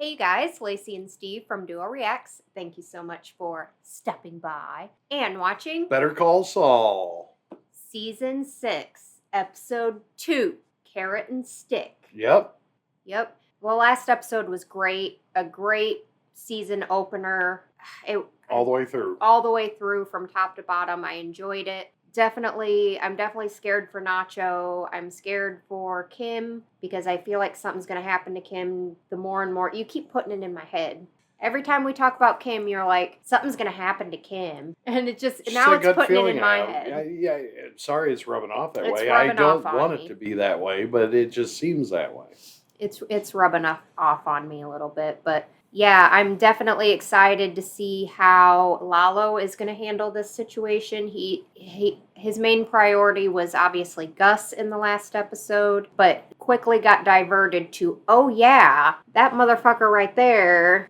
Hey guys, Lacey and Steve from Duo Reacts. Thank you so much for stopping by and watching Better Call Saul. Season 6, Episode 2, Carrot and Stick. Yep. Well, last episode was great. A great season opener. All the way through. All the way through from top to bottom. I enjoyed it. I'm definitely scared for Nacho. I'm scared for Kim because I feel like something's going to happen to Kim the more and more. You keep putting it in my head. Every time we talk about Kim, you're like, something's going to happen to Kim. And it just, now it's putting it in my head. Yeah, sorry it's rubbing off that way. I don't want it to be that way, but it just seems that way. It's rubbing off on me a little bit, but yeah, I'm definitely excited to see how Lalo is going to handle this situation. His main priority was obviously Gus in the last episode, but quickly got diverted to, oh yeah, that motherfucker right there.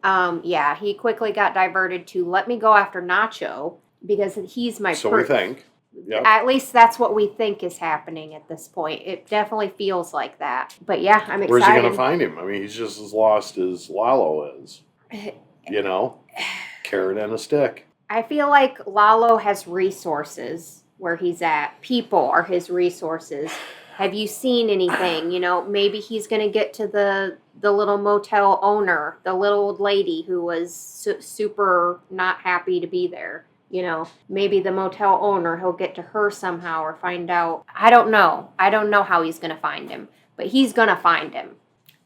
He quickly got diverted to, let me go after Nacho because he's my So we think. Yep. At least that's what we think is happening at this point. It definitely feels like that. But yeah, I'm excited. Where's he going to find him? I mean, he's just as lost as Lalo is. You know? Carrot and a stick. I feel like Lalo has resources where he's at. People are his resources. Have you seen anything? You know, maybe he's going to get to the little motel owner, the little old lady who was super not happy to be there. You know, maybe the motel owner, he'll get to her somehow or find out. I don't know. I don't know how he's going to find him. But he's going to find him.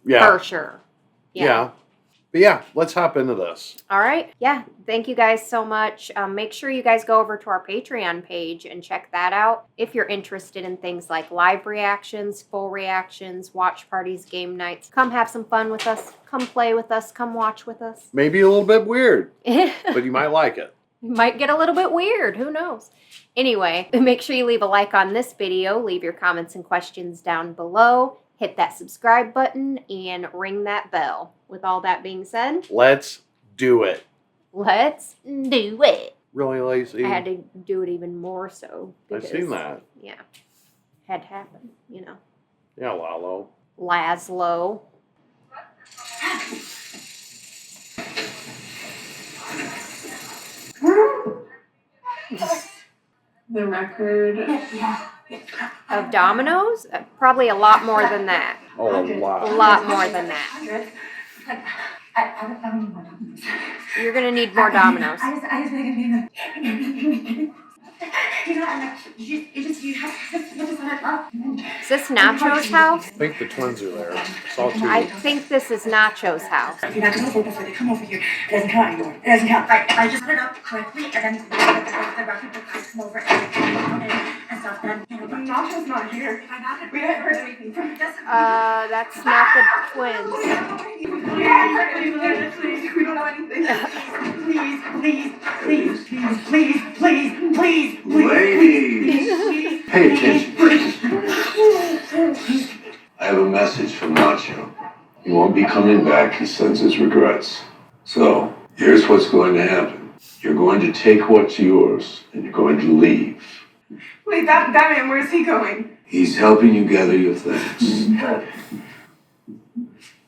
Yeah. For sure. Yeah. But yeah, let's hop into this. All right. Yeah. Thank you guys so much. Make sure you guys go over to our Patreon page and check that out. If you're interested in things like live reactions, full reactions, watch parties, game nights, come have some fun with us. Come play with us. Come watch with us. Maybe a little bit weird, but you might like it. Might get a little bit weird. Who knows? Anyway, make sure you leave a like on this video. Leave your comments and questions down below. Hit that subscribe button and ring that bell. With all that being said, let's do it. Let's do it. Really, Lacey? I had to do it even more so. I've seen that. Yeah. Had to happen, you know. Yeah, Lalo. Laszlo. The record of dominoes? Probably a lot more than that. Oh, a lot. A lot more than that. You're going to need more dominoes. Is this Nacho's house? I think the twins are there. Saw two. I think this is Nacho's house. You're not going to vote before they come over here. It doesn't count anymore. It doesn't count. I just put it up correctly, and then the record book has come over and stuff. Then Nacho's not here. We haven't heard anything from him. That's not the twins. We don't know anything. Please. Ladies, pay attention. I have a message from Nacho. He won't be coming back. He sends his regrets. So, here's what's going to happen. You're going to take what's yours, and you're going to leave. Wait, that man, where's he going? He's helping you gather your things.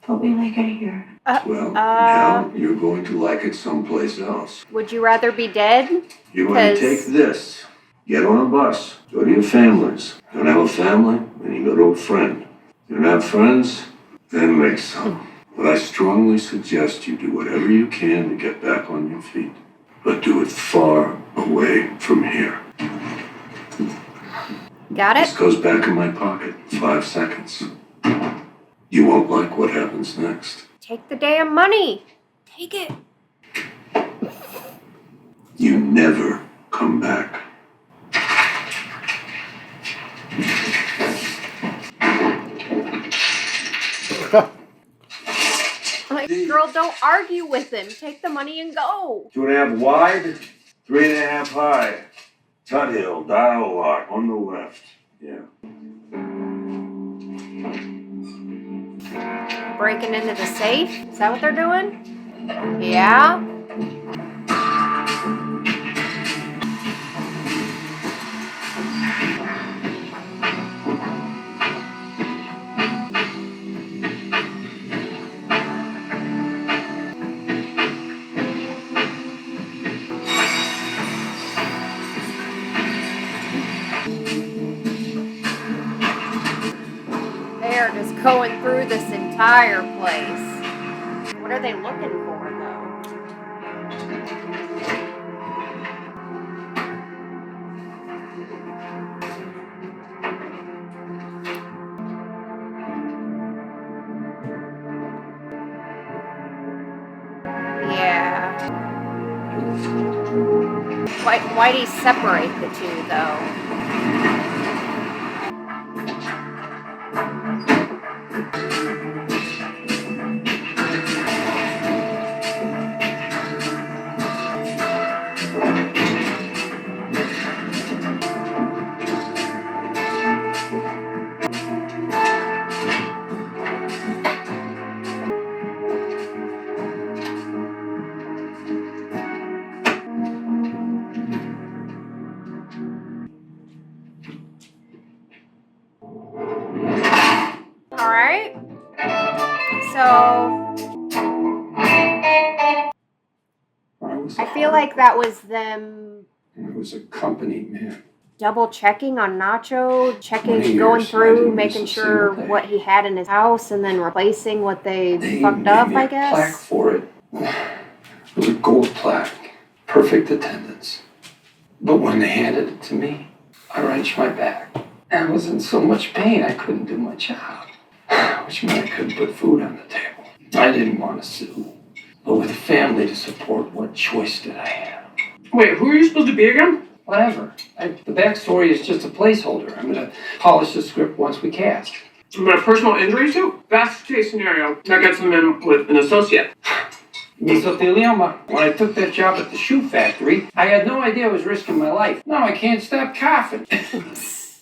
Don't be like it here. Well, now you're going to like it someplace else. Would you rather be dead? You're going to take this, get on a bus, go to your families. You don't have a family, then you go to a friend. You don't have friends, then make some. But I strongly suggest you do whatever you can to get back on your feet. But do it far away from here. Got it? This goes back in my pocket in 5 seconds. You won't like what happens next. Take the damn money. Take it. You never come back. Like, girl, don't argue with him. Take the money and go. 2.5 wide, 3.5 high. Tut Hill, dial lock on the left. Yeah. Breaking into the safe? Is that what they're doing? Yeah. fireplace. What are they looking for, though? Yeah. Why'd he separate the two, though? All right. So I feel like that was them I was a company man. double checking on Nacho, 20 going years, I through, didn't making miss a sure single day. what he had in his house and then replacing what they fucked made up, me I a plaque guess. for it. It was a gold plaque. Perfect attendance. But when they handed it to me, I wrenched my back. I was in so much pain I couldn't do my job. Which meant I couldn't put food on the table. I didn't want to sue. But with a family to support, what choice did I have? Wait, who are you supposed to be again? Whatever. The backstory is just a placeholder. I'm going to polish the script once we cast. I'm in a personal injury suit? Best case scenario, that gets them in with an associate. Mesothelioma. When I took that job at the shoe factory, I had no idea I was risking my life. Now I can't stop coughing.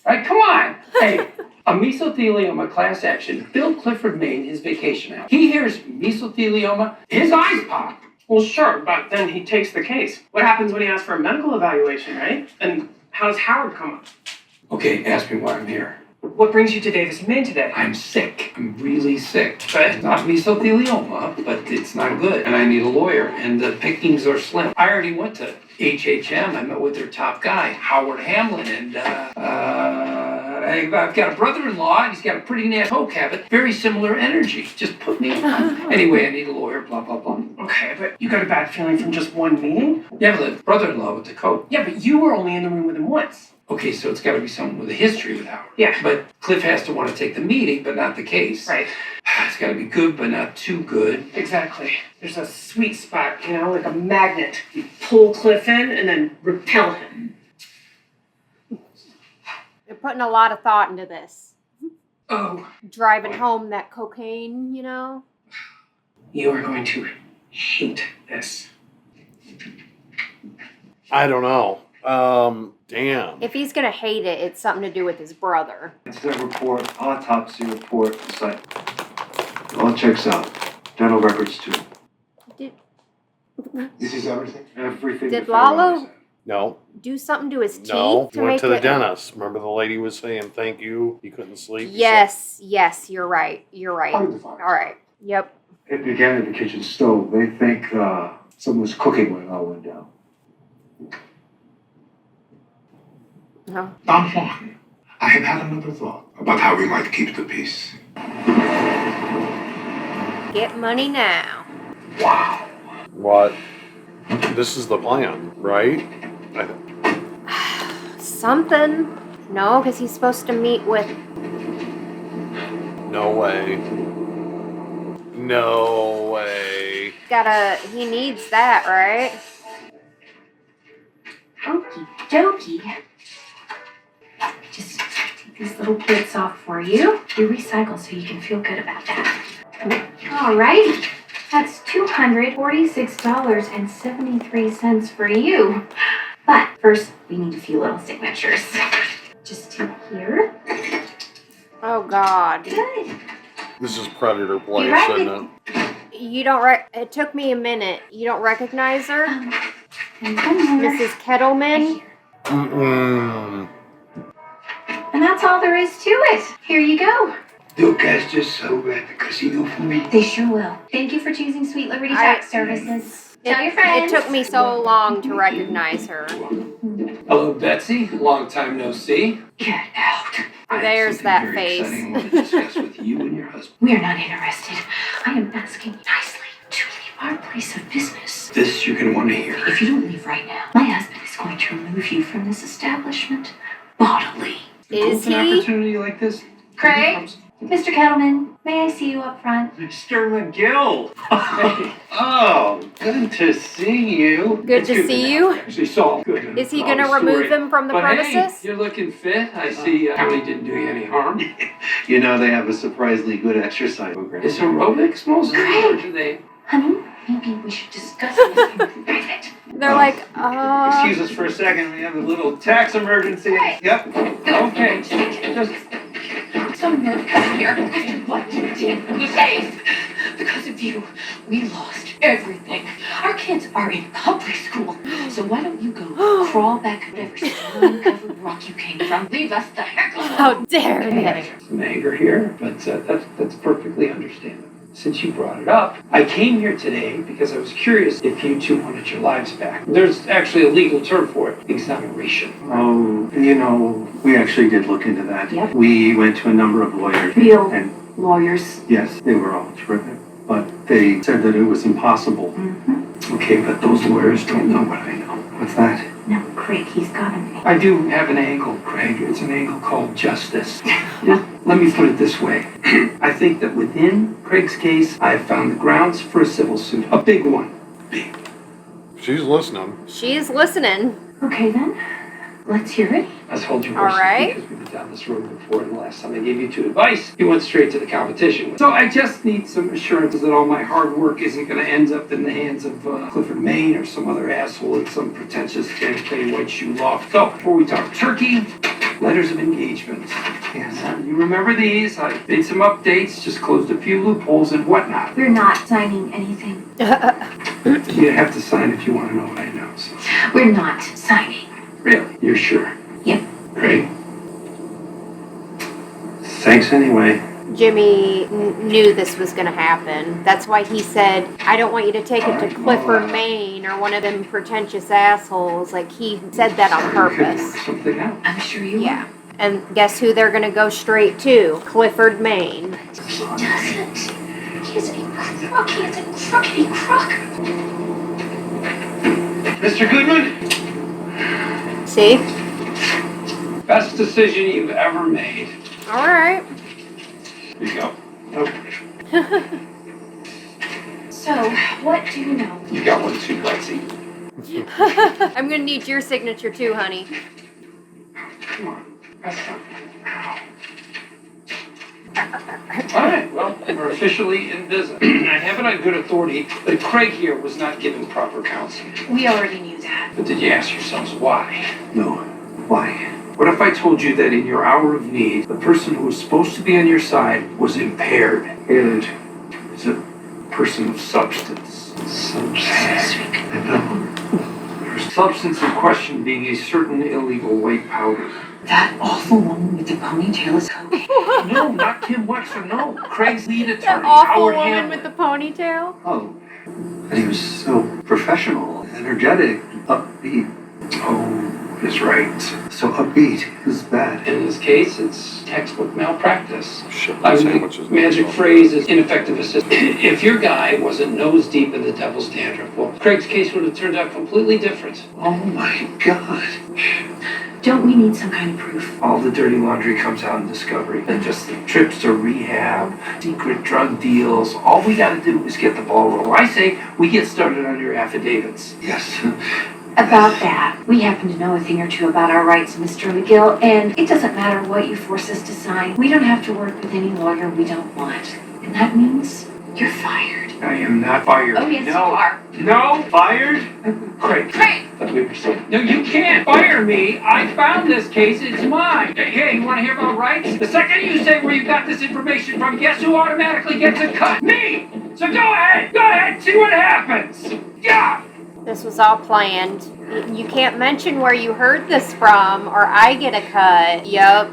Right, come on. Hey, a mesothelioma class action. Bill Clifford made his vacation out. He hears mesothelioma, his eyes pop. Well, sure, but then he takes the case. What happens when he asks for a medical evaluation, right? And how does Howard come up? Okay, ask me why I'm here. What brings you to Davis, Maine today? I'm sick. I'm really sick. Okay. Not mesothelioma, but it's not good. And I need a lawyer, and the pickings are slim. I already went to HHM. I met with their top guy, Howard Hamlin, and I've got a brother-in-law, and he's got a pretty nasty coke habit. Very similar energy. Just put me on. Anyway, I need a lawyer, blah, blah, blah. Okay, but you got a bad feeling from just one meeting? Yeah, but the brother-in-law with the coke. Yeah, but you were only in the room with him once. Okay, so it's got to be someone with a history with Howard. Yeah. But Cliff has to want to take the meeting, but not the case. Right. It's got to be good, but not too good. Exactly. There's a sweet spot, you know, like a magnet. You pull Cliff in and then repel him. They're putting a lot of thought into this. Oh, Driving home that cocaine, you know? you are going to hate this. I don't know. Damn. If he's gonna hate it, it's something to do with his brother. Incident report, autopsy report, site. All checks out. Dental records too. Did This is everything? Everything. Did the Fairbury Lalo- said. No, do something to his teeth no. to He went make to the it? dentist. Remember the lady was saying thank you? He couldn't sleep. He Yes, you're right. You're right. Part of the fire. All right. Yep. It began at the kitchen stove. They think someone was cooking when it all went down. No. Don Juan, I have had another thought about how we might keep the peace. Get money now. Wow. said, what? This is the plan, right? Something. No, because he's supposed to meet with. No way. No way. He needs that, right? Okie dokie. Just take these little bits off for you. You recycle so you can feel good about that. Alrighty. That's $246.73 for you. But first, we need a few little signatures. Just to here. Oh God. Good. This is Predator Place, right. isn't it? You don't. It took me a minute. You don't recognize her, And one more. Mrs. Kettleman. Mm-mm. And that's all there is to it. Here you go. They'll cast just so at the casino for me. They sure will. Thank you for choosing Sweet Liberty Tax Services. Tell your friends. It took me so long to recognize her. Hello, Betsy. Long time no see. Get out. I have There's something that very face. exciting I want to discuss with you and your husband. We are not interested. I am asking you nicely to leave our place of business. This you're going to want to hear. If you don't leave right now, my husband is going to remove you from this establishment bodily. Is An he? opportunity like this. Craig? Mr. Kettleman, may I see you up front? Mr. McGill. Oh, good to see you. Good It's to good see to you. Actually, Saul. Good. Is he Long going to story. remove him from the But premises? hey, you're looking fit. I see County didn't do you any harm. You know, they have a surprisingly good exercise program. Is aerobics mostly, or do they? Honey, maybe we should discuss this in private. They're like, Excuse us for a second. We have a little tax emergency. Yep. Okay. Just Someone come here after what you did for the safe. Because of you, we lost everything. Our kids are in public school. So why don't you go crawl back whatever stone-covered rock you came from? Leave us the heck alone. how dare they? some anger here, but that's perfectly understandable. Since you brought it up, I came here today because I was curious if you two wanted your lives back. There's actually a legal term for it, exoneration. Oh, you know, we actually did look into that. Yep. We went to a number of lawyers. Real And lawyers. yes, they were all terrific. But they said that it was impossible. Mm-hmm. Okay, but those lawyers don't know what I know. What's that? No, Craig, he's got him. I do have an angle, Craig. It's an angle called justice. Let me put it this way. I think that within Craig's case, I have found the grounds for a civil suit. A big one. Big. She's listening. She's listening. Okay then, let's hear it. Let's hold your All horses right. because we've been down this road before, and the last time I gave you two advice, you went straight to the competition. So I just need some assurances that all my hard work isn't going to end up in the hands of Clifford, Maine, or some other asshole at some pretentious Kentucky white shoe loft. So before we talk turkey, letters of engagement. Yes, you remember these? I made some updates, just closed a few loopholes and whatnot. We're not signing anything. You have to sign if you want to know what I know. So. We're not signing. Really? You're sure? Yep. Great. Thanks anyway. Jimmy knew this was going to happen. That's why he said, I don't want you to take it to Clifford, Maine, or one of them pretentious assholes. Like, he said that on We could purpose. work something out. I'm sure you Yeah. And guess who they're going to go straight to? Clifford, Maine. will. He doesn't. He is a crook. He is a crookedy crook. Mr. Goodman? See? Best decision you've ever made. All right. Here you go. Okay. So, what do you know? You got one too, Lexi. I'm going to need your signature too, honey. Come on. That's not. All right, well, we're officially in business. I have it on good authority that Craig here was not given proper counsel. We already knew that. But did you ask yourselves why? No. Why? What if I told you that in your hour of need, the person who was supposed to be on your side was impaired and is a person of substance? Substance. I know. Her substance in question being a certain illegal white powder. That awful woman with the ponytail is cocaine. No, not Kim Wexler, no. Craig's lead That attorney, awful Howard woman Hamlin. with the ponytail. Oh. And he was so professional, energetic, upbeat. Oh, that's right. So upbeat is bad. In this case, it's textbook malpractice. Shit, I the mean, sandwiches. magic phrase is ineffective assistance. If your guy wasn't nose deep in the devil's dandruff, well, Craig's case would have turned out completely different. Oh my God. Don't we need some kind of proof? All the dirty laundry comes out in discovery. And just the trips to rehab, secret drug deals. All we gotta do is get the ball rolling. I say we get started on your affidavits. Yes. About that, we happen to know a thing or two about our rights, Mr. McGill, and it doesn't matter what you force us to sign. We don't have to work with any lawyer we don't want. And that means you're fired. I am not fired. Oh, yes, no. you are. No, fired? Craig. Craig! Let me proceed. No, you can't fire me. I found this case. It's mine. Hey, you want to hear about rights? The second you say where you got this information from, guess who automatically gets a cut? Me! So go ahead. Go ahead. See what happens. Yeah! This was all planned. You can't mention where you heard this from, or I get a cut. Yup.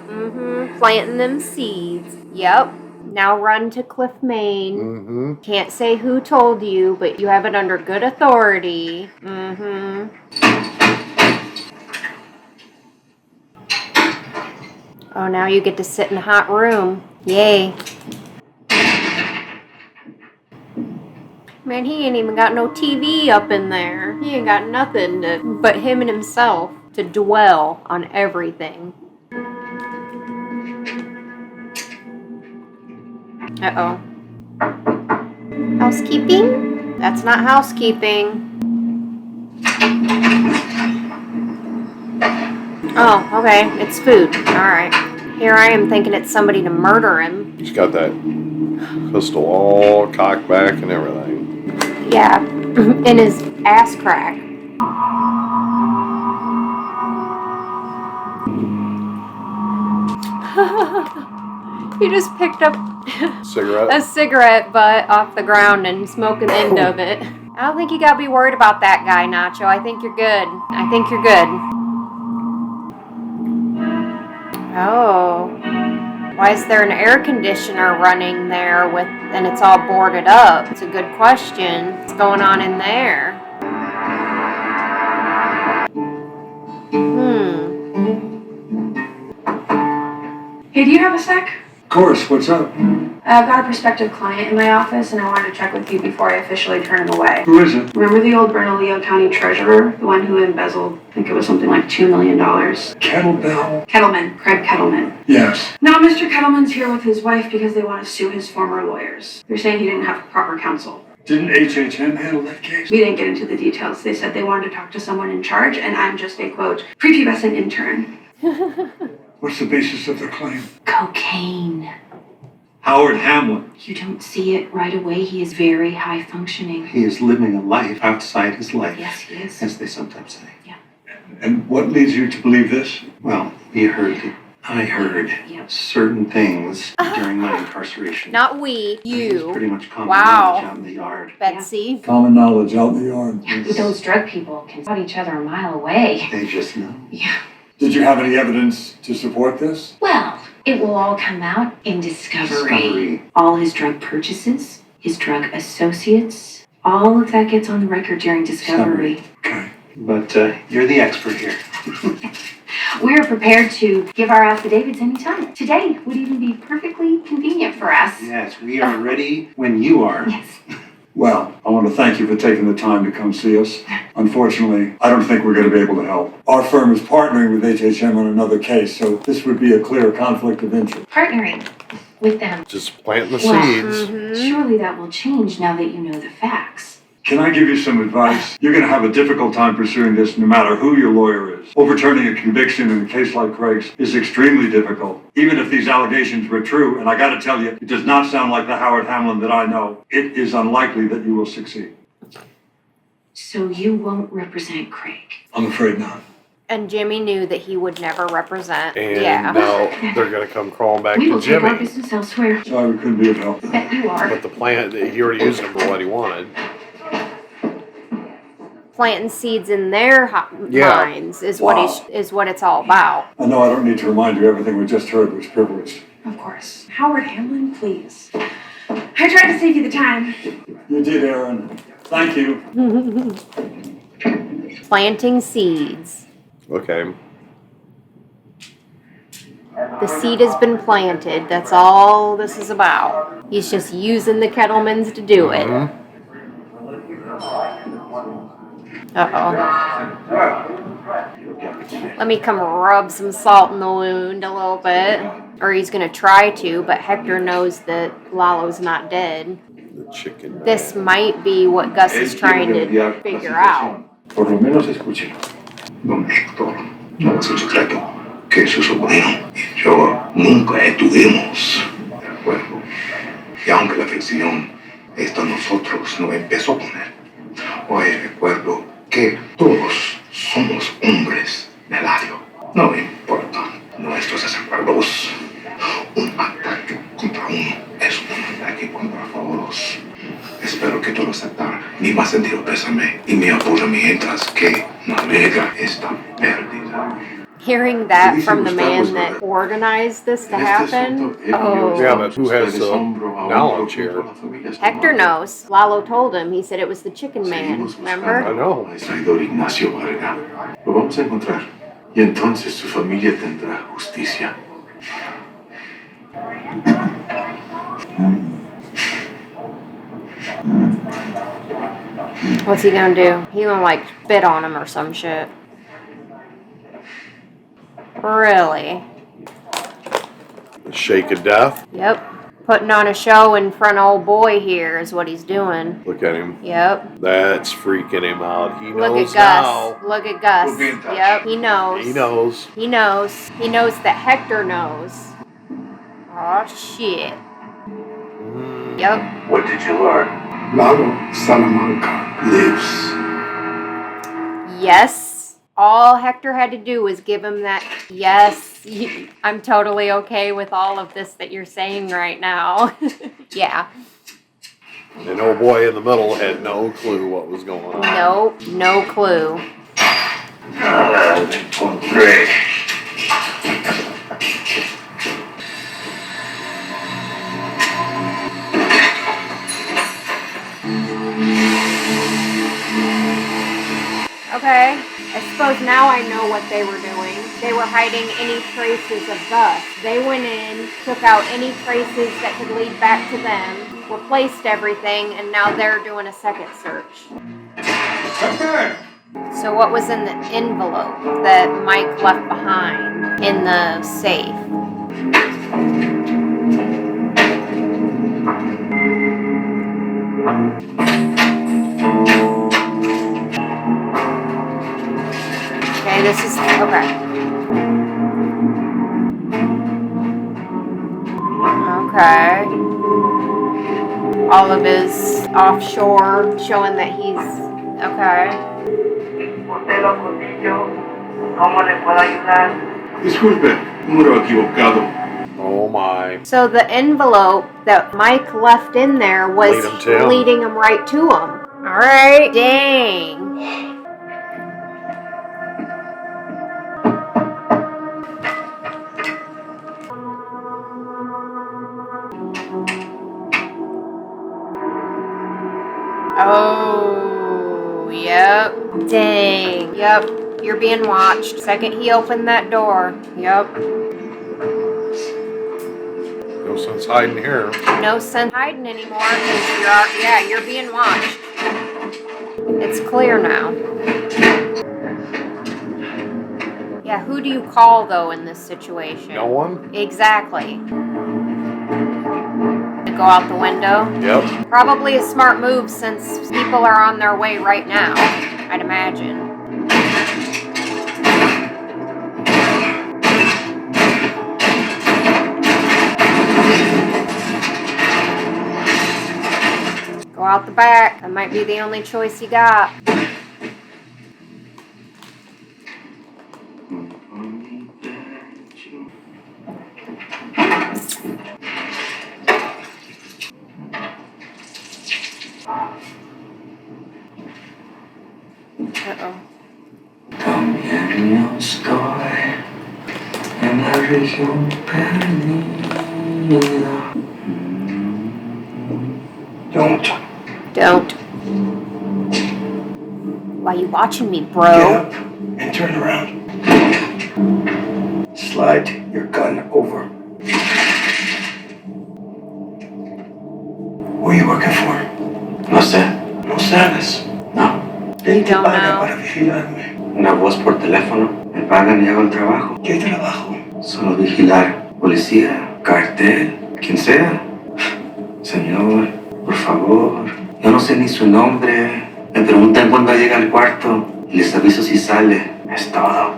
Planting them seeds. Yup. Now run to Cliff, Maine. Mm-hmm. Can't say who told you, but you have it under good authority. Oh, now you get to sit in a hot room. Yay. Man, he ain't even got no TV up in there. He ain't got nothing but him and himself to dwell on everything. Uh-oh. Housekeeping? That's not housekeeping. Oh, okay. It's food. Alright. Here I am thinking it's somebody to murder him. He's got that pistol all cocked back and everything. Yeah. In his ass crack. He just picked up Cigarette? a cigarette butt off the ground and smoking the end of it. I don't think you gotta be worried about that guy, Nacho. I think you're good. I think you're good. Oh. Why is there an air conditioner running there and it's all boarded up? It's a good question. What's going on in there? Hey, do you have a sec? Of course, what's up? I've got a prospective client in my office, and I wanted to check with you before I officially turn him away. Who is it? Remember the old Bernalillo County treasurer? The one who embezzled, I think it was something like $2 million? Kettlebell? Kettleman, Craig Kettleman. Yes. Now, Mr. Kettleman's here with his wife because they want to sue his former lawyers. They're saying he didn't have proper counsel. Didn't HHM handle that case? We didn't get into the details. They said they wanted to talk to someone in charge, and I'm just a, quote, prepubescent intern. What's the basis of their claim? Cocaine. Howard Hamlin. You don't see it right away. He is very high functioning. He is living a life outside his life. Yes, he is. As they sometimes say. Yeah. And what leads you to believe this? Well, I heard Yep. certain things during my incarceration. Not we, It was you. pretty much common Wow. knowledge out in the yard. Betsy. Common knowledge out in the yard. Yeah, but those drug people can spot each other a mile away. They just know. Yeah. Did you have any evidence to support this? Well, it will all come out in discovery. All his drug purchases, his drug associates, all of that gets on the record during discovery. Okay. But you're the expert here. We are prepared to give our affidavits anytime. Today would even be perfectly convenient for us. Yes, we are ready when you are. Yes. Well, I want to thank you for taking the time to come see us. Unfortunately, I don't think we're going to be able to help. Our firm is partnering with HHM on another case, so this would be a clear conflict of interest. Partnering with them. Just planting the Well, seeds. Surely that will change now that you know the facts. Can I give you some advice? You're going to have a difficult time pursuing this no matter who your lawyer is. Overturning a conviction in a case like Craig's is extremely difficult. Even if these allegations were true, and I got to tell you, it does not sound like the Howard Hamlin that I know, it is unlikely that you will succeed. So you won't represent Craig? I'm afraid not. And Jimmy knew that he would never represent. And Yeah. now they're going to come crawling back We to will take our Jimmy. business elsewhere. Sorry we couldn't be of help. Bet you are. But the plant, he already used them for what he wanted. Planting seeds in their Yeah. minds is Wow. what it's all about. I know I don't need to remind you everything we just heard was privileged. Of course. Howard Hamlin, please. I tried to save you the time. You did, Aaron. Thank you. Planting seeds. Okay. The seed has been planted. That's all this is about. He's just using the Kettlemans to do it. Uh-oh. Let me come rub some salt in the wound a little bit. Or he's going to try to, but Hector knows that Lalo's not dead. The chicken. This might be what Gus is trying to figure out. Por lo menos escúchelo. Don Héctor, no es un secreto que su sobrino y yo nunca estuvimos de acuerdo. Y aunque la fricción esta nosotros no empezó con él, hoy recuerdo que todos somos hombres del área. No importan nuestros desacuerdos. Un ataque contra uno es un ataque contra todos. Espero que todos acepten mi más sentido pésame y mi apoyo mientras que navega esta pérdida. Hearing that from the man that organized this to happen, oh. Yeah, but who has the knowledge here? Hector knows. Lalo told him. He said it was the chicken man, I remember? know. Al traidor Ignacio Varga. Lo vamos a encontrar y entonces su familia tendrá justicia. What's he gonna do? He gonna like spit on him or some shit. Really? Shake of death. Yep. Putting on a show in front of old boy here is what he's doing. Look at him. Yep. That's freaking him out. He Look knows at Gus. now. Look at Gus. We'll be in touch. Yep. He knows. He knows. He knows. He knows that Hector knows. Oh shit. Yep. What did you learn? Lalo Salamanca lives. Yes. All Hector had to do was give him that. Yes. I'm totally okay with all of this that you're saying right now. Yeah. And old boy in the middle had no clue what was going on. Nope. No clue. Ah, me encontré. Okay. I suppose now I know what they were doing. They were hiding any traces of Gus. They went in, took out any traces that could lead back to them, replaced everything, and now they're doing a second search. So what was in the envelope that Mike left behind in the safe? Okay, this is, okay. Okay. All of his offshore showing that he's, okay. Disculpe, número equivocado. Oh my. So the envelope that Mike left in there was Lead him to him. leading him right to him. Alright, dang. Oh, yep. Dang. Yep. You're being watched. Second he opened that door. Yep. No sense hiding here. No sense hiding anymore because you're being watched. It's clear now. Yeah, who do you call though in this situation? No one? Exactly. To go out the window? Yep. Probably a smart move since people are on their way right now, I'd imagine. Go out the back. That might be the only choice you got. Uh-oh. También yo estoy en la región perdida. Don't. Why you watching me, Get bro? up and turn around. Slide your gun over. Who are you working for? No sé. No sabes. No. ¿Quién te Don't paga know. para vigilarme? Una voz por teléfono. Me pagan y hago el trabajo. ¿Qué trabajo? Solo vigilar. Policía, cartel, quien sea. Señor, por favor. Yo no sé ni su nombre. Me preguntan cuándo llega al cuarto y les aviso si sale. Es todo.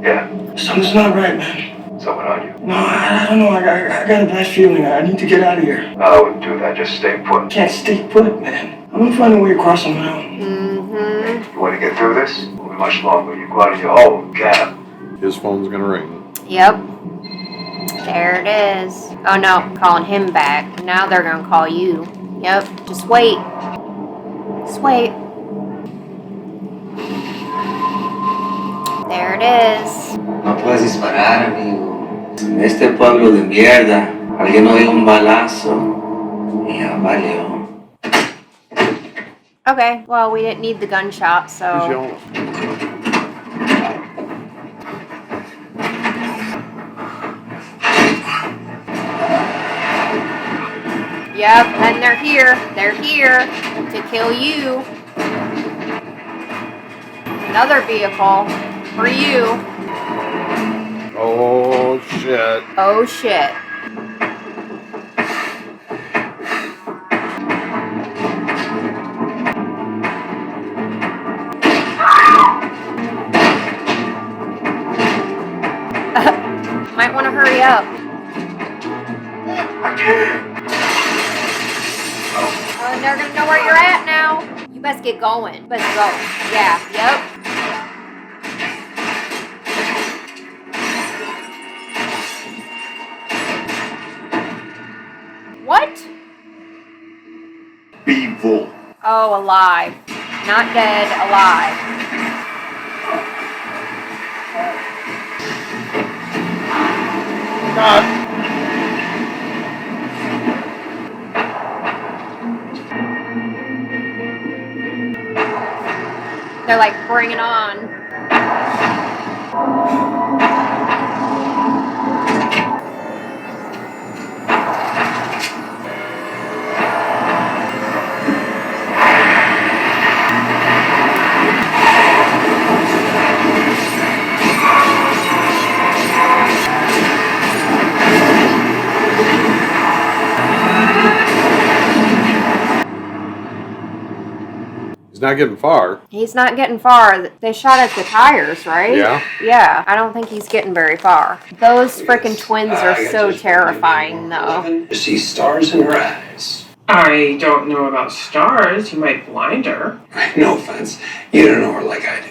Yeah. Something's not right, man. Someone on you. No, I don't know. I got a bad feeling. I need to get out of here. No, I wouldn't do that. Just stay put. Can't stay put, man. I'm gonna find a way across on my own. Mm-hmm. You want to get through this? It won't be much longer. You go out in your own cab. His phone's gonna ring. Yep. There it is. Oh no, calling him back. Now they're gonna call you. Yep. Just wait. Just wait. There it is. No puedes disparar, amigo. En este pueblo de mierda, alguien oye un balazo y ya valió. Okay, well, we didn't need the gunshot, He's so. yelling. Yep, and they're here. They're here to kill you. Another vehicle for you. Oh, shit. Oh, shit. Might want to hurry up. And they're going to know where you're at now. You best get going. You best go. Yeah, yep. What? Vivo. Oh, alive. Not dead, alive. God. They're like, bring it on. He's not getting far. He's not getting far. They shot at the tires, right? Yeah. Yeah, I don't think he's getting very far. Those frickin' twins are so terrifying, though. You see stars in her eyes. I don't know about stars. You might blind her. No offense. You don't know her like I do.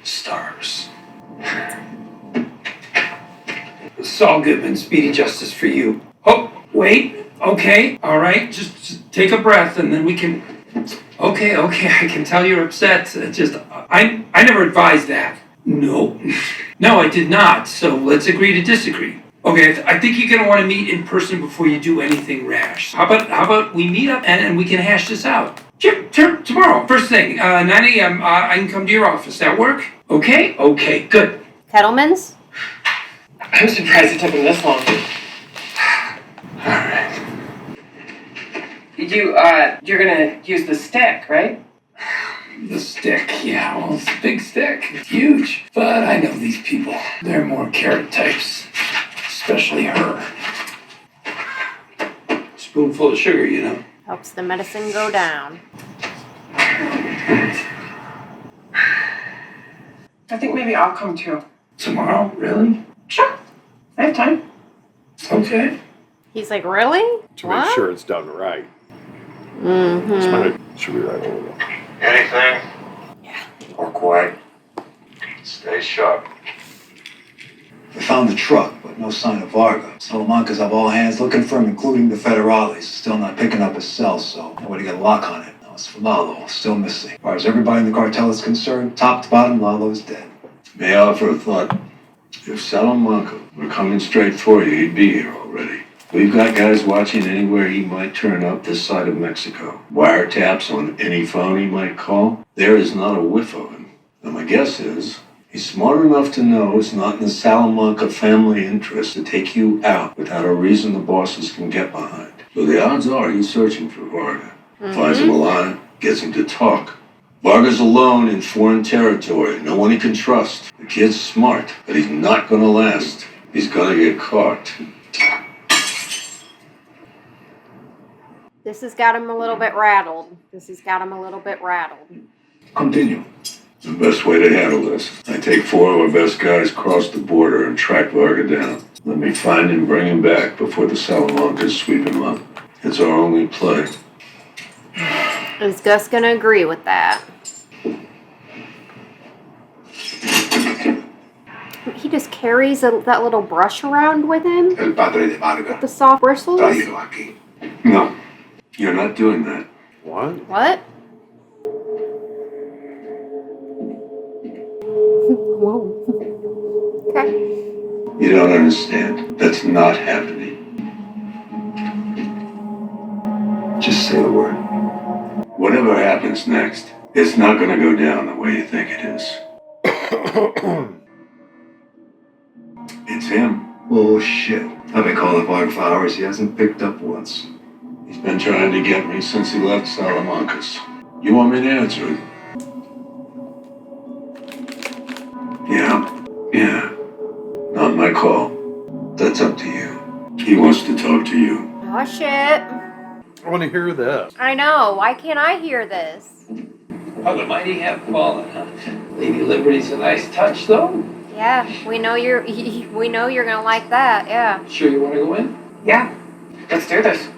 Stars. Saul Goodman, speedy justice for you. Oh, wait. Okay. All right. Just take a breath and then we can... Okay, I can tell you're upset. I never advised that. No, I did not. So let's agree to disagree. Okay, I think you're gonna want to meet in person before you do anything rash. How about we meet up and we can hash this out? Sure, tomorrow, first thing, 9 a.m. I can come to your office. That work? Okay, good. Kettlemans? I'm surprised it took him this long. All right. You're gonna use the stick, right? The stick, yeah, well, it's a big stick. It's huge. But I know these people. They're more carrot types. Especially her. Spoonful of sugar, you know. Helps the medicine go down. I think maybe I'll come too. Tomorrow? Really? Sure. I have time. Okay. He's like, really? To make sure it's done right. Mm-hmm. Should be right over there. Anything? Yeah. Or quiet? Stay sharp. We found the truck, but no sign of Varga. Salamancas have all hands looking for him, including the federales. Still not picking up his cell, so nobody got a lock on it. Now it's for Lalo, still missing. As far as everybody in the cartel is concerned, top to bottom, Lalo is dead. May I offer a thought? If Salamanca were coming straight for you, he'd be here already. We've got guys watching anywhere he might turn up this side of Mexico. Wiretaps on any phone he might call. There is not a whiff of him. Now my guess is, he's smart enough to know it's not in the Salamanca family interest to take you out without a reason the bosses can get behind. So the odds are he's searching for Varga. Finds him alive, gets him to talk. Varga's alone in foreign territory, no one he can trust. The kid's smart, but he's not gonna last. He's gonna get caught. This has got him a little bit rattled. Continue. The best way to handle this. I take 4 of our best guys across the border and track Varga down. Let me find him, bring him back before the Salamancas sweep him up. It's our only play. Is Gus gonna agree with that? He just carries that little brush around with him? El padre de Varga. The soft bristles? Tráelo aquí. No, you're not doing that. What? What? Whoa. Okay. You don't understand. That's not happening. Just say the word. Whatever happens next, it's not gonna go down the way you think it is. It's him. Bullshit. I've been calling Varga for hours. He hasn't picked up once. He's been trying to get me since he left Salamanca's. You want me to answer it? Yeah. Not my call. That's up to you. He wants to talk to you. Oh shit. I want to hear this. I know. Why can't I hear this? How the mighty have fallen, huh? Lady Liberty's a nice touch, though. Yeah, we know you're gonna like that. Yeah. Sure you want to go in? Yeah, let's do this.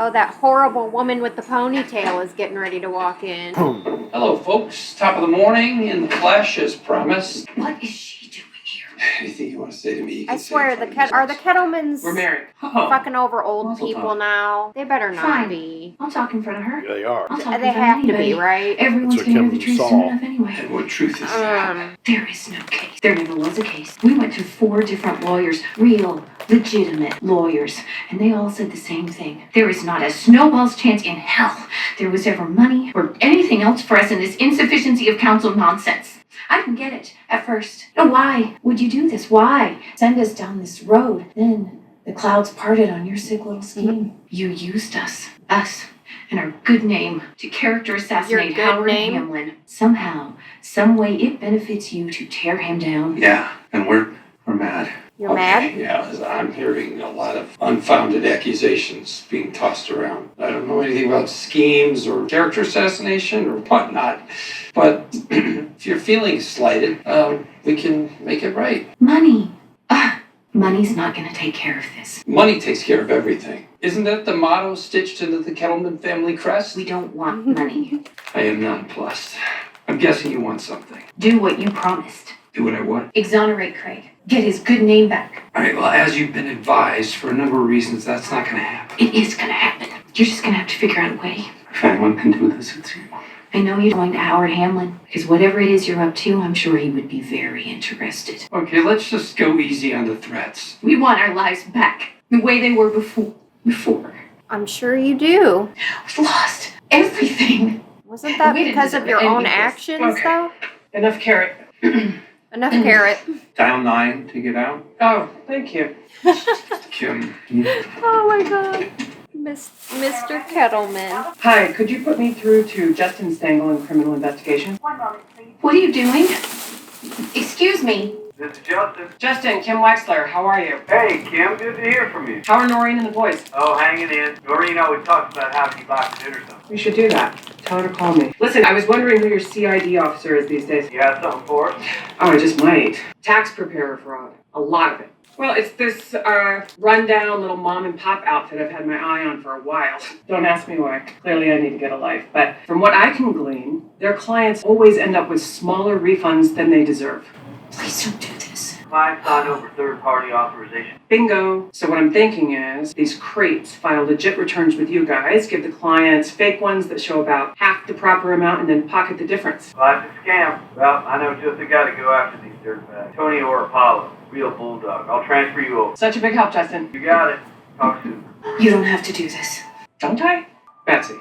Oh, that horrible woman with the ponytail is getting ready to walk in. Hello, folks. Top of the morning, in the flesh, as promised. What is she doing here? Anything you want to say to me? You can I say swear, in front of are the yourselves. Kettlemans We're married. Oh. fucking over old Mazel people tov. now? They better not Fine. be. I'll talk in front of her. They are. I'll talk in They front of have to anybody. be, right? Everyone's That's gonna what hear the Kevin truth soon Saul. enough anyway. And what truth is that? There is no case. There never was a case. We went to 4 different lawyers, real, legitimate lawyers, and they all said the same thing. There is not a snowball's chance in hell there was ever money or anything else for us in this insufficiency of counsel nonsense. I can get it at first. No, why would you do this? Why send us down this road? Then the clouds parted on your sick little scheme. You used us, and our good name to character assassinate good Howard name? Hamlin. Somehow, some way, it benefits you to tear him down. Yeah, and we're mad. You're mad? Yeah, as I'm hearing a lot of unfounded accusations being tossed around. I don't know anything about schemes or character assassination or whatnot, but if you're feeling slighted, we can make it right. Money. Money's not gonna take care of this. Money takes care of everything. Isn't that the motto stitched into the Kettleman family crest? We don't want money. I am nonplussed. I'm guessing you want something. Do what you promised. Do what I want. Exonerate Craig. Get his good name back. All right, well, as you've been advised, for a number of reasons, that's not going to happen. It is gonna happen. You're just gonna have to figure out a way. If anyone can do this, it's you. I know you're going to Howard Hamlin, because whatever it is you're up to, I'm sure he would be very interested. Okay, let's just go easy on the threats. We want our lives back, the way they were before. I'm sure you do. We've lost everything. Wasn't that We didn't because of deserve your own any of this. actions, Okay. though? Enough carrot. Enough carrot. Dial 9 to get out. Oh, thank you. Kim. Oh my god. Mr. Kettleman. Hi, could you put me through to Justin Stengel in criminal investigation? What are you doing? Excuse me. This is Justin. Justin, Kim Wexler, how are you? Hey, Kim, good to hear from you. How are Noreen and the boys? Oh, hanging in. Noreen always talks about having you back for dinner something. We should do that. Tell her to call me. Listen, I was wondering who your CID officer is these days. You have something for us? Oh, I just might. Tax preparer fraud. A lot of it. Well, it's this rundown little mom and pop outfit I've had my eye on for a while. Don't ask me why. Clearly I need to get a life. But from what I can glean, their clients always end up with smaller refunds than they deserve. Please don't do this. Client signed over third-party authorization. Bingo. So what I'm thinking is these crates file legit returns with you guys, give the clients fake ones that show about half the proper amount, and then pocket the difference. Classic scam. Well, I know just the guy to go after these dirtbags. Tony or Apollo. Real bulldog. I'll transfer you over. Such a big help, Justin. You got it. Talk soon. You don't have to do this. Don't I? Betsy,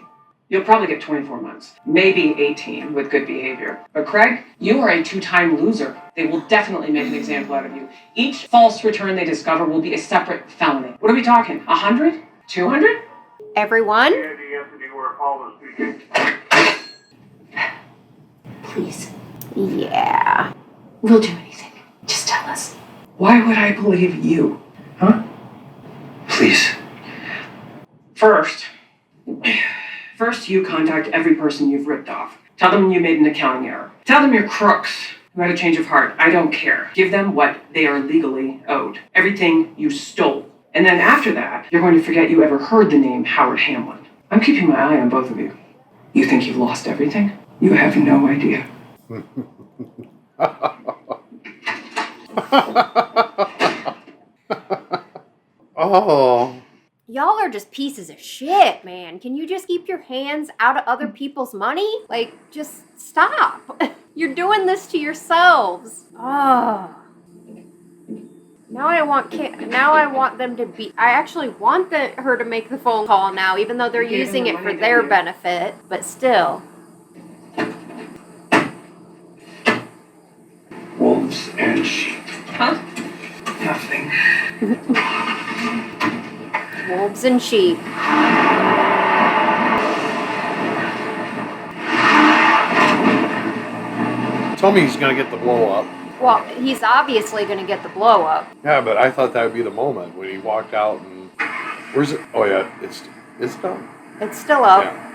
you'll probably get 24 months. Maybe 18 with good behavior. But Craig, you are a 2-time loser. They will definitely make an example out of you. Each false return they discover will be a separate felony. What are we talking? 100? 200? Everyone? Or Apollo speaking. Please. Yeah. We'll do anything. Just tell us. Why would I believe you? Huh? Please. First, you contact every person you've ripped off. Tell them you made an accounting error. Tell them you're crooks who had a change of heart. I don't care. Give them what they are legally owed. Everything you stole. And then after that, you're going to forget you ever heard the name Howard Hamlin. I'm keeping my eye on both of you. You think you've lost everything? You have no idea. Oh. Y'all are just pieces of shit, man. Can you just keep your hands out of other people's money? Like, just stop. You're doing this to yourselves. Oh. Now I want them to be. I actually want her to make the phone call now, even though they're using it for their benefit. But still. Wolves and sheep. Huh? Nothing. Wolves and sheep. Tell me he's going to get the blow up. Well, he's obviously going to get the blow up. Yeah, but I thought that would be the moment when he walked out and... Where's it? Oh, yeah, it's done. It's still up. Yeah.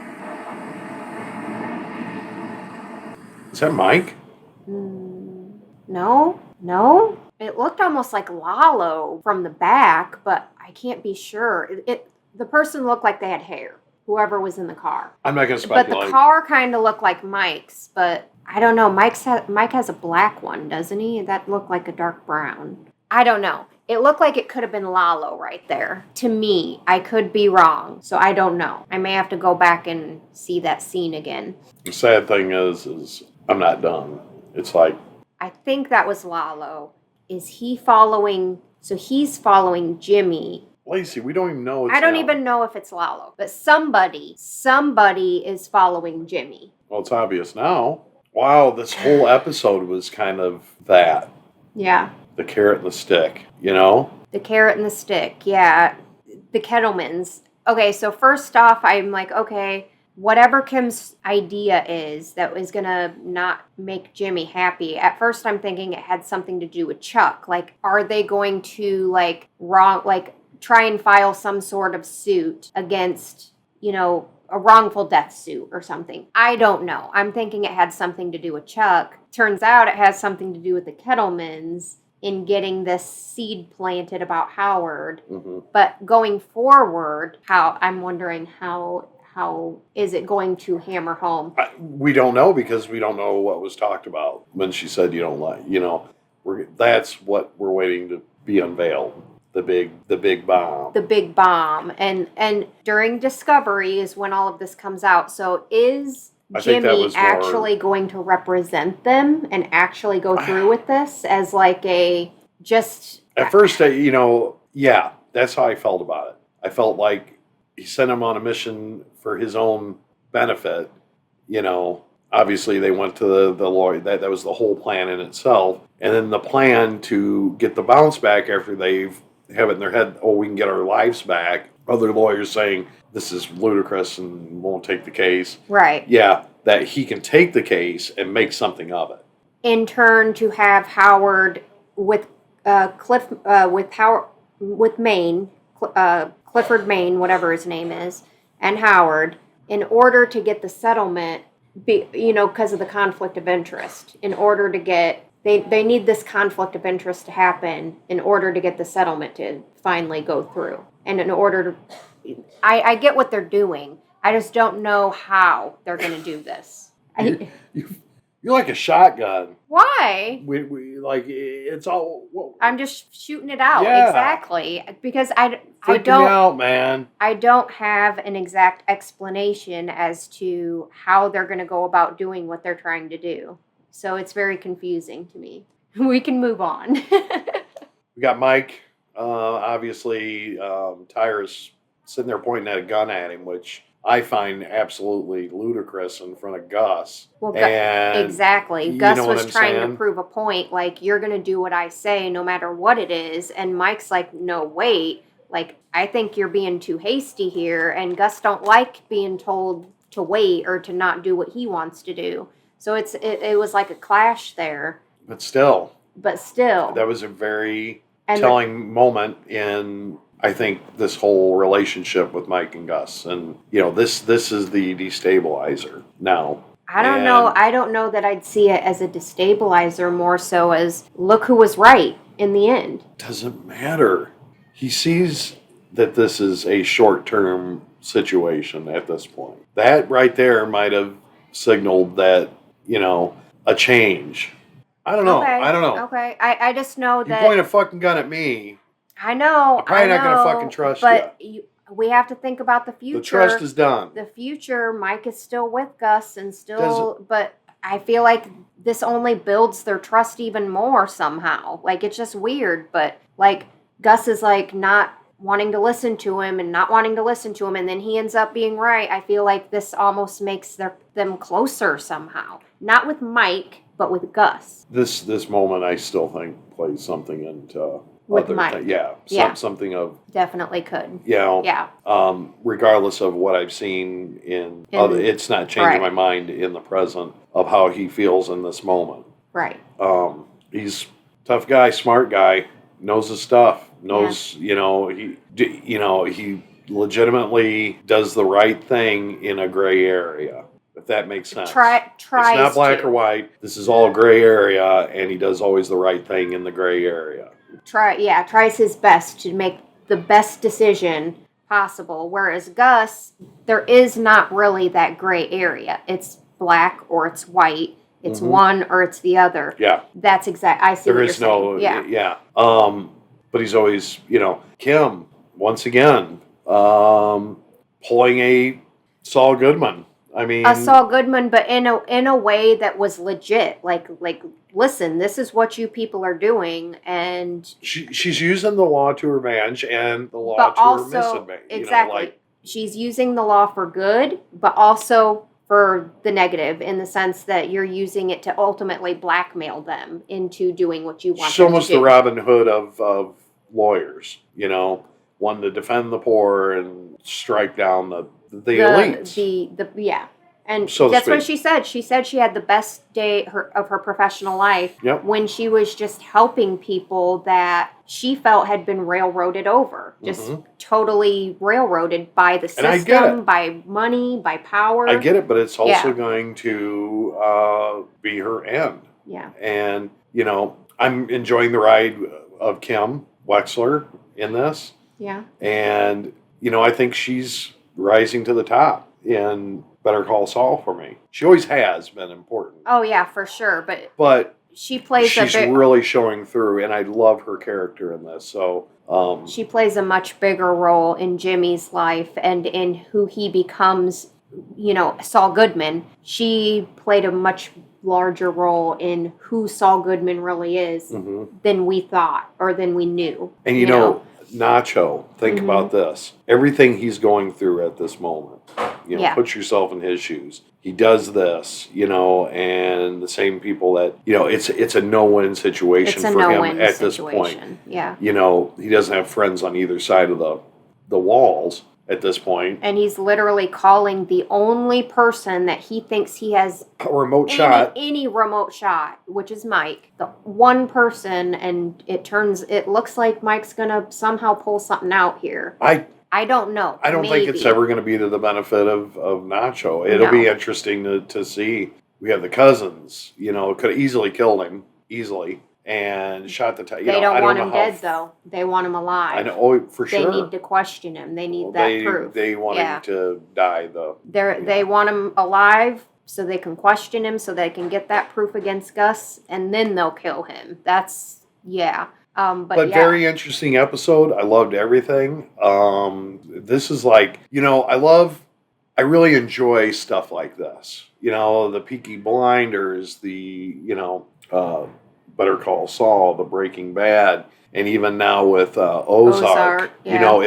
Is that Mike? No. It looked almost like Lalo from the back, but I can't be sure. The person looked like they had hair, whoever was in the car. I'm not going to But speculate. the car kind of looked like Mike's, but I don't know. Mike has a black one, doesn't he? That looked like a dark brown. I don't know. It looked like it could have been Lalo right there. To me, I could be wrong, so I don't know. I may have to go back and see that scene again. The sad thing is I'm not done. It's like... I think that was Lalo. Is he following... So he's following Jimmy. Lacey, we don't even know. I don't even know if it's Lalo, but somebody is following Jimmy. Well, it's obvious now. Wow, this whole episode was kind of that. Yeah. The carrot and the stick, you know? The carrot and the stick, yeah. The Kettlemans. Okay, so first off, I'm like, okay, whatever Kim's idea is that is going to not make Jimmy happy. At first, I'm thinking it had something to do with Chuck. Like, are they going to, try and file some sort of suit against, a wrongful death suit or something? I don't know. I'm thinking it had something to do with Chuck. Turns out it has something to do with the Kettlemans in getting this seed planted about Howard. Mm-hmm. But going forward, I'm wondering how is it going to hammer home? We don't know because we don't know what was talked about when she said you don't like, that's what we're waiting to be unveiled. The big bomb. The big bomb. And during Discovery is when all of this comes out. So is Jimmy actually going to represent them and actually go through with this as like a just... At first, yeah, that's how I felt about it. I felt like he sent him on a mission for his own benefit. Obviously they went to the lawyer. That was the whole plan in itself. And then the plan to get the bounce back after they've have it in their head, we can get our lives back. Other lawyers saying this is ludicrous and won't take the case. Right. Yeah, that he can take the case and make something of it. In turn, to have Howard with Clifford Maine, whatever his name is, and Howard, in order to get the settlement, because of the conflict of interest, in order to get. They need this conflict of interest to happen in order to get the settlement to finally go through. And in order to... I get what they're doing. I just don't know how they're going to do this. You're like a shotgun. Why? We like, it's all... Whoa. I'm just shooting it out. Yeah. Exactly. Because I Freaking don't... me out, man. I don't have an exact explanation as to how they're going to go about doing what they're trying to do. So it's very confusing to me. We can move on. We got Mike. Obviously, Tyra's sitting there pointing at a gun at him, which I find absolutely ludicrous in front of Gus. Well, and exactly. Gus was trying saying? to prove a point, like, you're going to do what I say no matter what it is. And Mike's like, no, wait. Like, I think you're being too hasty here. And Gus don't like being told to wait or to not do what he wants to do. So it was like a clash there. But still. That was a very telling moment in, I think, this whole relationship with Mike and Gus. And, this is the destabilizer now. I don't know. I don't know that I'd see it as a destabilizer, more so as, look who was right in the end. Doesn't matter. He sees that this is a short-term situation at this point. That right there might have signaled that, a change. I don't know. Okay. I don't know. Okay. I just know that... You point a fucking gun at me. I know. I'm probably not going to fucking trust you. But we have to think about the future. The trust is done. The future, Mike is still with Gus and still... But I feel like this only builds their trust even more somehow. Like, it's just weird. But, like, Gus is, like, not wanting to listen to him and not wanting to listen to him, and then he ends up being right. I feel like this almost makes them closer somehow. Not with Mike, but with Gus. This moment, I still think, plays something into With other Mike. yeah, something of, Definitely could. you know, Yeah. regardless of what I've seen in other, it's not changing my mind in the present of how he feels in this moment. Right. He's tough guy, smart guy, knows his stuff, knows, you know, he legitimately does the right thing in a gray area, if that makes sense. Tries it's not black to. or white. This is all a gray area, and he does always the right thing in the gray area. Tries his best to make the best decision possible. Whereas Gus, there is not really that gray area. It's black or it's white. It's one or it's the other. Yeah. That's exact. I see There what is you're no, saying. yeah. But he's always, you know, Kim, once again, pulling a Saul Goodman. I mean, A Saul Goodman, but in a way that was legit. Like, listen, this is what you people are doing, and she's using the law to her advantage and the law but to also her misadvantage. exactly, You know, like, she's using the law for good, but also for the negative, in the sense that you're using it to ultimately blackmail them into doing what you want she's them to almost do. the Robin Hood of lawyers. You know, one to defend the poor and strike down the elites. Yeah. And So to that's what speak. she said. She said she had the best day of her professional life Yep. when she was just helping people that she felt had been railroaded over. Just totally railroaded by the And I get system, it. by money, by power. I get it, but it's also Yeah. going to be her end. Yeah. And, you know, I'm enjoying the ride of Kim Wexler in this. Yeah. And, you know, I think she's rising to the top in Better Call Saul for me. She always has been important. Oh yeah, for sure. But she plays she's really showing through, and I love her character in this. So she plays a much bigger role in Jimmy's life and in who he becomes. You know, Saul Goodman. She played a much larger role in who Saul Goodman really is than we thought or than we knew. And you know, Nacho, think about this. Everything he's going through at this moment, you know, put yourself in his shoes. He does this, you know, and the same people that, you know, it's a no-win situation for him at this point. Yeah. You know, he doesn't have friends on either side of the walls at this point. And he's literally calling the only person that he thinks he has a remote shot. Any remote shot, which is Mike. The one person, and it looks like Mike's gonna somehow pull something out here. I don't know. I don't think it's ever going to be to the benefit of Nacho. It'll be interesting to see. We have the cousins, you know, could have easily killed him, and shot the... They don't want him dead, though. They want him alive. I know, for sure. They need to question him. They need that proof. They want him to die, though. They want him alive so they can question him, so they can get that proof against Gus, and then they'll kill him. That's, But very interesting episode. I loved everything. This is like, you know, I really enjoy stuff like this. You know, the Peaky Blinders, the, you know, Better Call Saul, the Breaking Bad, and even now with Ozark. You know,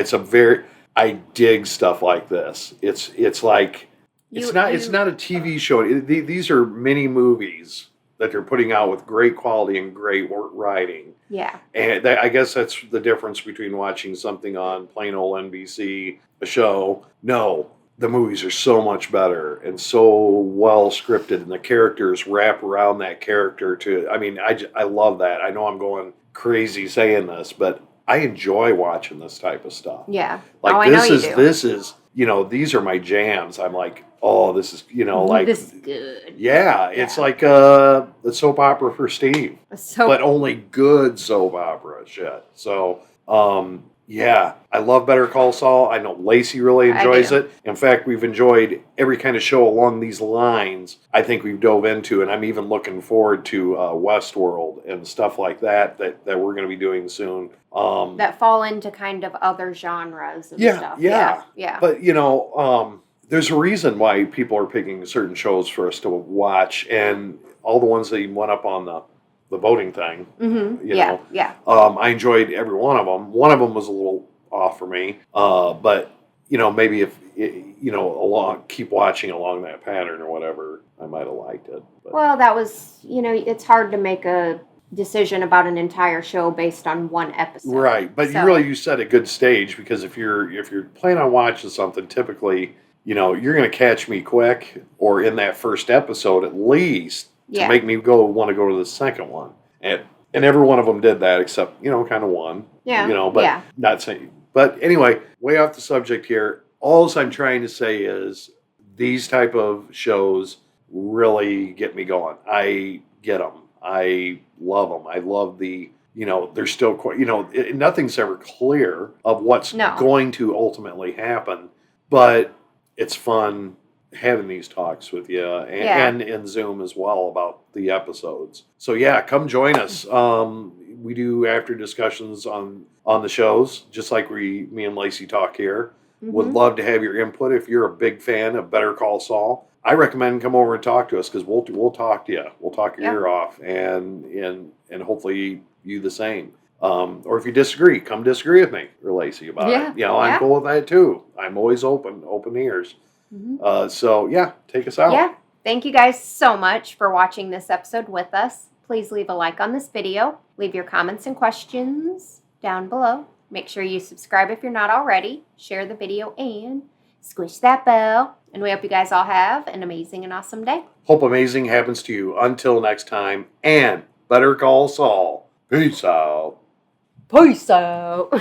I dig stuff like this. It's like, it's not a TV show. These are mini movies that they're putting out with great quality and great writing. Yeah. And I guess that's the difference between watching something on plain old NBC, a show. No, the movies are so much better and so well scripted, and the characters wrap around that character too. I mean, I love that. I know I'm going crazy saying this, but I enjoy watching this type of stuff. Yeah. Like this is, you know, these are my jams. I'm like, oh, this is, you know, like this is good. Yeah, it's like the soap opera for Steve, but only good soap opera shit. So, yeah, I love Better Call Saul. I know Lacey really enjoys it. In fact, we've enjoyed every kind of show along these lines. I think we've dove into, and I'm even looking forward to Westworld and stuff like that we're going to be doing soon. That fall into kind of other genres and stuff. Yeah. But you know, there's a reason why people are picking certain shows for us to watch, and all the ones that went up on the voting thing. You know, I enjoyed every one of them. One of them was a little off for me, but you know, maybe if you know, keep watching along that pattern or whatever, I might have liked it. But. Well, that was, you know, it's hard to make a decision about an entire show based on one episode. Right, but So- you set a good stage, because if you're planning on watching something, typically, you're going to catch me quick, or in that first episode at least, to Yeah. make me want to go to the second one. And every one of them did that, except kind of one. Yeah. But yeah. not saying. But anyway, way off the subject here. All I'm trying to say is these type of shows really get me going. I get them. I love them. I love the, they're still quite, nothing's ever clear of what's No. going to ultimately happen, but it's fun having these talks with you and in Zoom as well about the episodes. So yeah, come join us. We do after discussions on the shows, just like me and Lacey talk here. Would love to have your input. If you're a big fan of Better Call Saul, I recommend come over and talk to us, because we'll talk to you. We'll talk your ear off, and hopefully you the same. Or if you disagree, come disagree with me or Lacey about it. I'm cool with that too. I'm always open ears. So yeah, take us out. Yeah. Thank you guys so much for watching this episode with us. Please leave a like on this video. Leave your comments and questions down below. Make sure you subscribe if you're not already. Share the video and squish that bell. And we hope you guys all have an amazing and awesome day. Hope amazing happens to you. Until next time, and Better Call Saul. Peace out. Peace out.